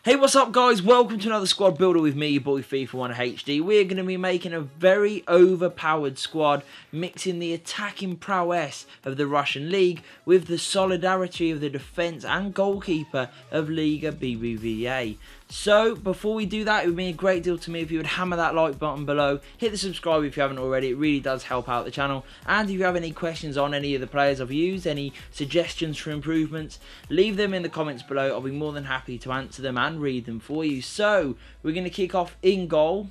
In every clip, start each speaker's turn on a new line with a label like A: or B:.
A: Hey, what's up guys? Welcome to another squad builder with me, your boy Fifa 1 HD. We're going to be making a very overpowered squad, mixing the attacking prowess of the Russian league with the solidarity of the defence and goalkeeper of Liga BBVA. So, before we do that, it would mean a great deal to me if you would hammer that like button below, hit the subscribe if you haven't already, it really does help out the channel, and if you have any questions on any of the players I've used, any suggestions for improvements, leave them in the comments below. I'll be more than happy to answer them and read them for you. So, we're going to kick off in goal.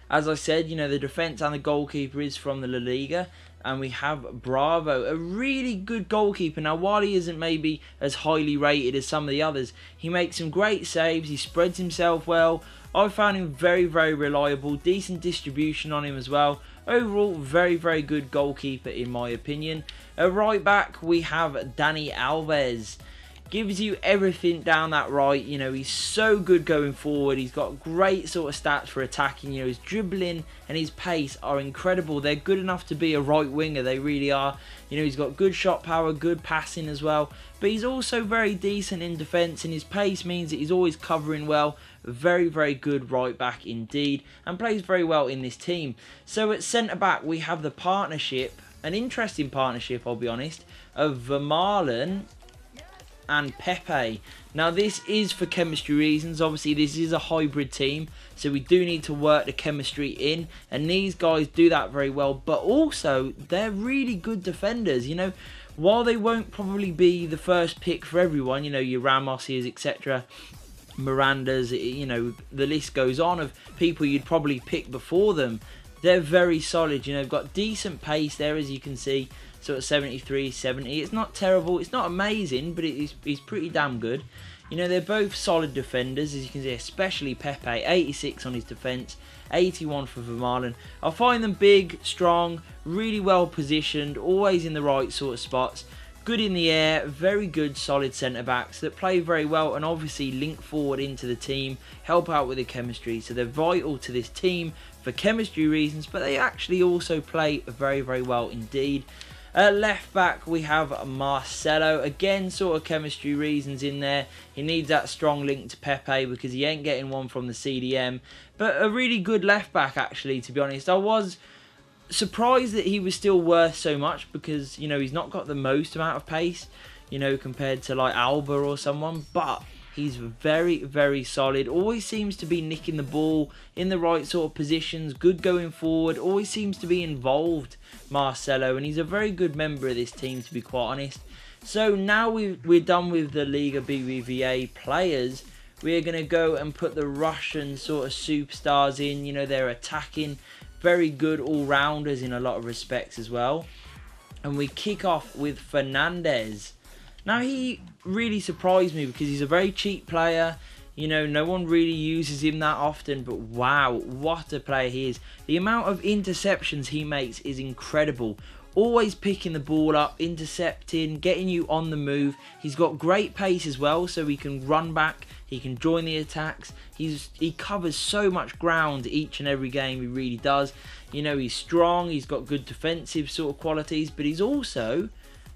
A: As I said, you know, the defence and the goalkeeper is from the La Liga. And we have Bravo, a really good goalkeeper. Now, while he isn't maybe as highly rated as some of the others, he makes some great saves, he spreads himself well. I found him very, very reliable, decent distribution on him as well. Overall, very, very good goalkeeper in my opinion. At right back, we have Dani Alves. Gives you everything down that right. You know, he's so good going forward. He's got great sort of stats for attacking. You know, his dribbling and his pace are incredible. They're good enough to be a right winger. They really are. You know, he's got good shot power, good passing as well. But he's also very decent in defence, and his pace means that he's always covering well. Very, very good right back indeed, and plays very well in this team. So at centre back, we have the partnership, an interesting partnership, I'll be honest, of Vermaelen and Pepe. Now this is for chemistry reasons. Obviously this is a hybrid team, so we do need to work the chemistry in, and these guys do that very well. But also they're really good defenders. You know, while they won't probably be the first pick for everyone, you know, your Ramoses, etc., Miranda's, you know, the list goes on of people you'd probably pick before them, they're very solid. You know, they've got decent pace there, as you can see, sort of 73, 70. It's not terrible, it's not amazing, but it's pretty damn good. You know, they're both solid defenders, as you can see, especially Pepe, 86 on his defence, 81 for Vermaelen. I find them big, strong, really well positioned, always in the right sort of spots, good in the air, very good solid centre-backs that play very well and obviously link forward into the team, help out with the chemistry. So they're vital to this team for chemistry reasons, but they actually also play very, very well indeed. Left back, we have Marcelo. Again, sort of chemistry reasons in there. He needs that strong link to Pepe because he ain't getting one from the CDM. But a really good left back, actually, to be honest. I was surprised that he was still worth so much because, you know, he's not got the most amount of pace, you know, compared to like Alba or someone. But he's very, very solid. Always seems to be nicking the ball in the right sort of positions. Good going forward. Always seems to be involved, Marcelo. And he's a very good member of this team, to be quite honest. So now we're done with the Liga BBVA players. We're going to go and put the Russian sort of superstars in. You know, they're attacking. Very good all-rounders in a lot of respects as well. And we kick off with Fernandez. Now, he really surprised me because he's a very cheap player. You know, no one really uses him that often, but wow, what a player he is. The amount of interceptions he makes is incredible. Always picking the ball up, intercepting, getting you on the move. He's got great pace as well, so he can run back, he can join the attacks. He covers so much ground each and every game, he really does. You know, he's strong, he's got good defensive sort of qualities, but he's also,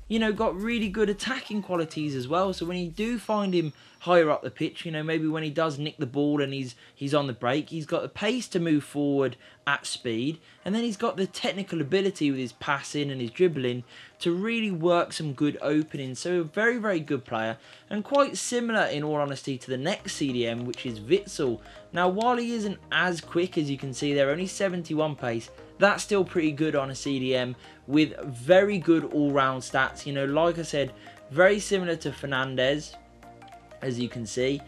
A: you know, got really good attacking qualities as well. So when you do find him higher up the pitch, you know, maybe when he does nick the ball and he's on the break, he's got the pace to move forward at speed, and then he's got the technical ability with his passing and his dribbling to really work some good openings. So a very, very good player, and quite similar in all honesty to the next CDM, which is Witsel. Now, while he isn't as quick, as you can see there, only 71 pace, that's still pretty good on a CDM with very good all-round stats. You know, like I said, very similar to Fernandez, as you can see.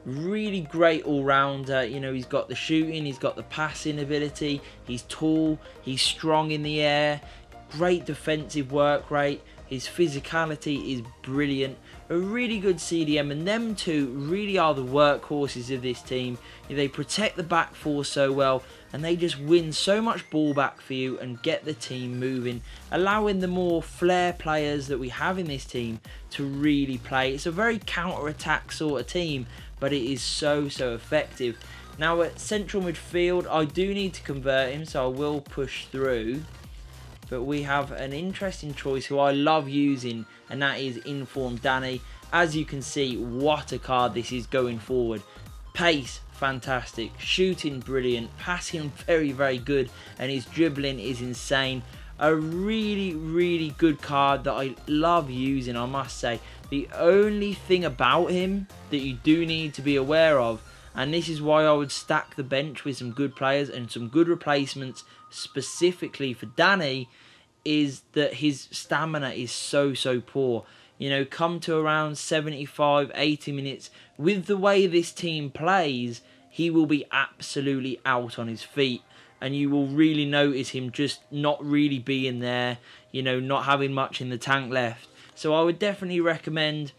A: Really great all-rounder. You know, he's got the shooting, he's got the passing ability, he's tall, he's strong in the air, great defensive work rate, his physicality is brilliant. A really good CDM, and them two really are the workhorses of this team. They protect the back four so well, and they just win so much ball back for you and get the team moving, allowing the more flair players that we have in this team to really play. It's a very counter-attack sort of team, but it is so effective. Now at central midfield, I do need to convert him, so I will push through. But we have an interesting choice who I love using, and that is Informed Dani. as you can see, what a card this is going forward. Pace, fantastic. Shooting, brilliant. Passing, very, very good. And his dribbling is insane. A really, really good card that I love using, I must say. The only thing about him that you do need to be aware of, and this is why I would stack the bench with some good players and some good replacements specifically for Dani, is that his stamina is so poor. You know, come to around 75, 80 minutes, with the way this team plays, he will be absolutely out on his feet. And you will really notice him just not really being there, you know, not having much in the tank left. So I would definitely recommend,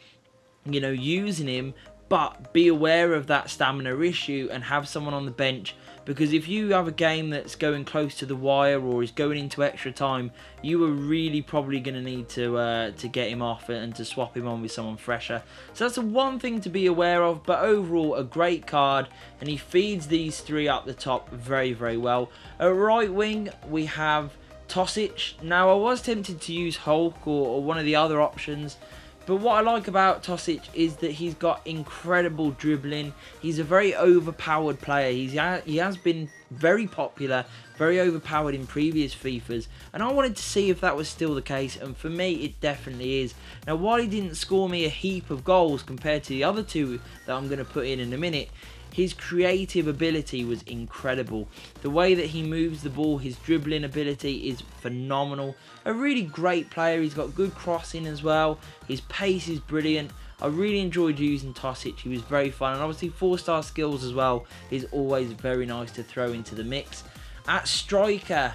A: you know, using him, but be aware of that stamina issue and have someone on the bench, because if you have a game that's going close to the wire or is going into extra time, you are really probably going to need to get him off and to swap him on with someone fresher. So that's the one thing to be aware of, but overall a great card, and he feeds these three up the top very well. At right wing we have Tosic. Now I was tempted to use Hulk or one of the other options, but what I like about Tosic is that he's got incredible dribbling. He's a very overpowered player. He has been very popular, very overpowered in previous FIFAs. And I wanted to see if that was still the case. And for me, it definitely is. Now, while he didn't score me a heap of goals compared to the other two that I'm going to put in a minute, his creative ability was incredible. The way that he moves the ball, his dribbling ability is phenomenal. A really great player. He's got good crossing as well. His pace is brilliant. I really enjoyed using Tosic. He was very fun. And obviously 4-star skills as well is always very nice to throw into the mix. At striker,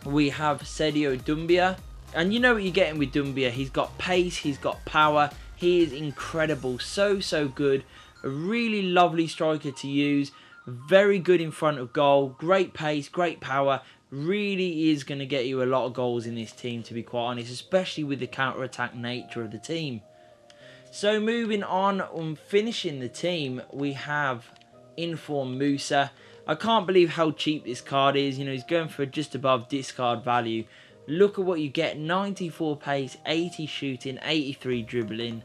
A: we have Sadio Doumbia. And you know what you're getting with Doumbia. He's got pace. He's got power. He is incredible. So good. A really lovely striker to use. Very good in front of goal. Great pace, great power. Really is going to get you a lot of goals in this team, to be quite honest, especially with the counter-attack nature of the team. So moving on finishing the team, we have Inform Musa. I can't believe how cheap this card is. You know, he's going for just above discard value. Look at what you get. 94 pace, 80 shooting, 83 dribbling.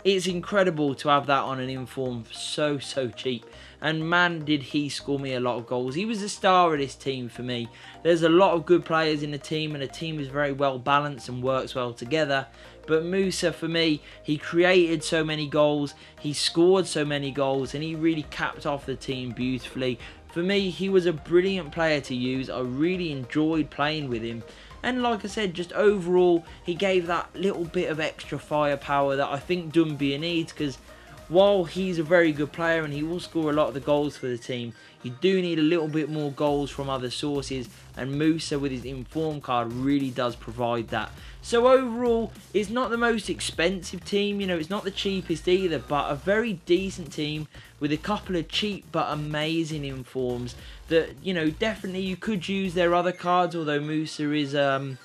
A: It's incredible to have that on an Inform so cheap. And man, did he score me a lot of goals. He was the star of this team for me. There's a lot of good players in the team, and the team is very well balanced and works well together. But Musa, for me, he created so many goals, he scored so many goals, and he really capped off the team beautifully. For me, he was a brilliant player to use. I really enjoyed playing with him. And like I said, just overall, he gave that little bit of extra firepower that I think Doumbia needs, because while he's a very good player and he will score a lot of the goals for the team, you do need a little bit more goals from other sources, and Musa with his Inform card really does provide that. So overall, it's not the most expensive team, you know, it's not the cheapest either, but a very decent team with a couple of cheap but amazing Informs that, you know, definitely you could use their other cards, although Musa is a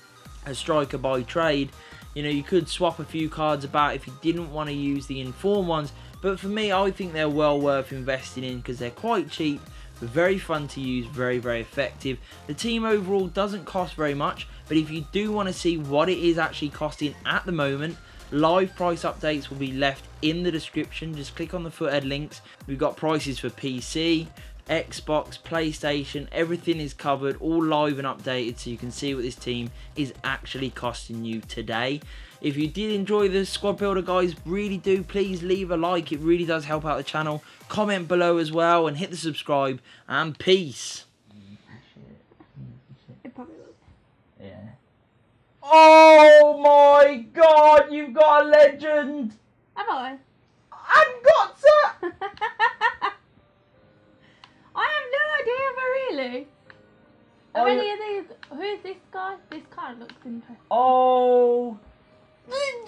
A: striker by trade. You know, you could swap a few cards about if you didn't want to use the Inform ones, but for me, I think they're well worth investing in because they're quite cheap, very fun to use, very effective. The team overall doesn't cost very much, but if you do want to see what it is actually costing at the moment, live price updates will be left in the description. Just click on the foothead links. We've got prices for PC, Xbox, PlayStation, everything is covered, all live and updated, so you can see what this team is actually costing you today. If you did enjoy the squad builder, guys, really do please leave a like. It really does help out the channel. Comment below as well and hit the subscribe, and peace.
B: It probably will.
A: Yeah. Oh my god, you've got a legend!
B: Have I?
A: I've got to!
B: I have no idea, but really. Are any of these? Who is this guy? This card looks interesting.
A: Oh.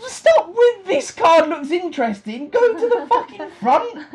A: Stop with this card looks interesting. Go to the fucking front.